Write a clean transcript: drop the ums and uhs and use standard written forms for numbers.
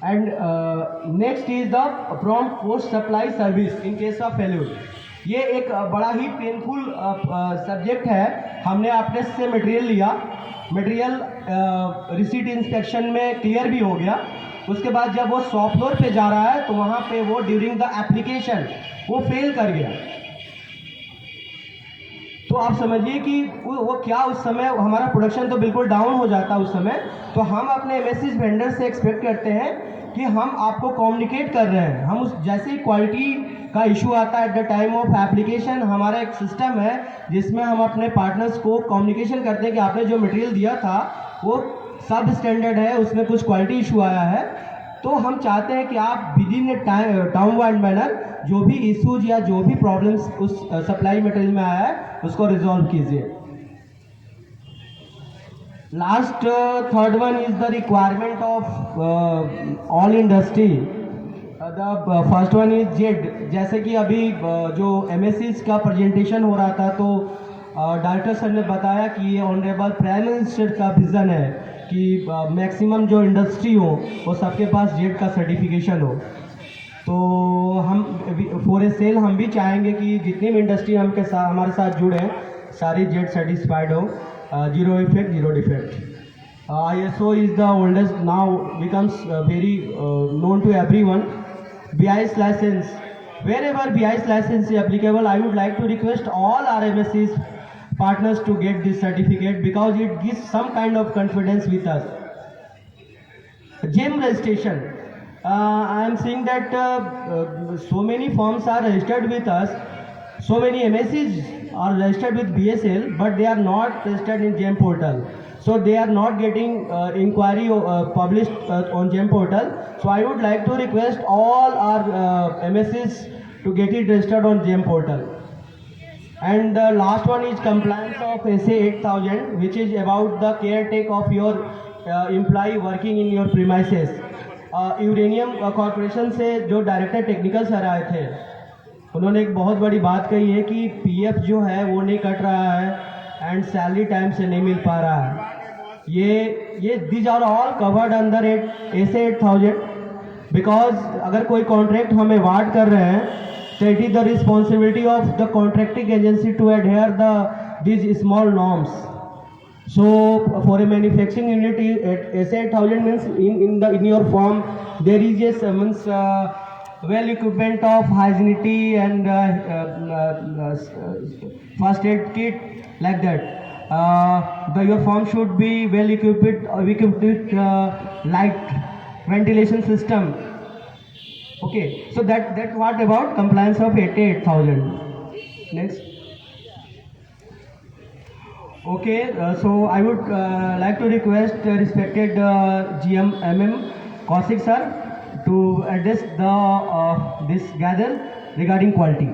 And next is the prompt post supply service in case of failure. ये एक बड़ा ही painful subject है। हमने आपने से मटेरियल लिया, मटेरियल रिसीट इंस्पेक्शन में क्लियर भी हो गया। उसके बाद जब वो शॉप फ्लोर पे जा रहा है तो वहाँ पे वो ड्यूरिंग द एप्लीकेशन वो फेल कर गया। तो आप समझिए कि वो क्या, उस समय हमारा प्रोडक्शन तो बिल्कुल डाउन हो जाता है उस समय। तो हम अपने एमएससी वेंडर से एक्सपेक्ट करते हैं कि हम आपको कम्युनिकेट कर रहे हैं। हम उस जैसे ही क्वालिटी का इशू आता है at the time of application, हमारा एक सिस्टम है जिसमें हम अपने पार्टनर्स को कम्युनिकेशन करते हैं कि आपने जो मटेरियल दिया था वो सब स्टैंडर्ड है, उसमें कुछ क्वालिटी इशू आया है। तो हम चाहते हैं कि आप with in time wide manner जो भी इशूज या जो भी प्रॉब्लम्स उस सप्लाई मटेरियल में आया है उसको रिजॉल्व कीजिए। Last third one is the requirement of all industry. The first one is Z. जैसे कि अभी जो एमएससीज का प्रेजेंटेशन हो रहा था तो डायरेक्टर सर ने बताया कि ये ऑनरेबल प्राइम मिनिस्टर का विज़न है कि मैक्सिमम जो इंडस्ट्री हो वो सबके पास जेड का सर्टिफिकेशन हो। तो हम फॉर ए सेल हम भी चाहेंगे कि जितनी भी इंडस्ट्री हमारे साथ जुड़े हैं सारी जेड सर्टिस्फाइड हो, zero effect zero defect. ISO is the oldest, now becomes very known to everyone. BIS license, wherever BIS license is applicable, I would like to request all our MSCs partners to get this certificate because it gives some kind of confidence with us. GEM registration, I am seeing that so many firms are registered with us, so many MSCs are registered with BSL, but they are not registered in GEM portal. So they are not getting inquiry published on GEM portal. So I would like to request all our MSCs to get it registered on GEM portal. And the last one is compliance of SA 8000, which is about the caretake of your employee working in your premises. Uranium corporation से जो director technical sir आए थे उन्होंने एक बहुत बड़ी बात कही है कि PF जो है वो नहीं कट रहा है एंड सैलरी टाइम से नहीं मिल पा रहा है। ये these are all covered under SA 8000 because अगर कोई कॉन्ट्रैक्ट हमें अवार्ड कर रहे हैं तो it is the responsibility of the contracting agency to adhere these small norms. So for a manufacturing unit, SA 8000 means in your firm there is a well equipment of hygienity and first aid kit like that. Your firm should be well equipped with light ventilation system. Okay, so that what about compliance of 88000. Next. Okay, so I would like to request respected GM Kaushik sir to address this gather regarding quality.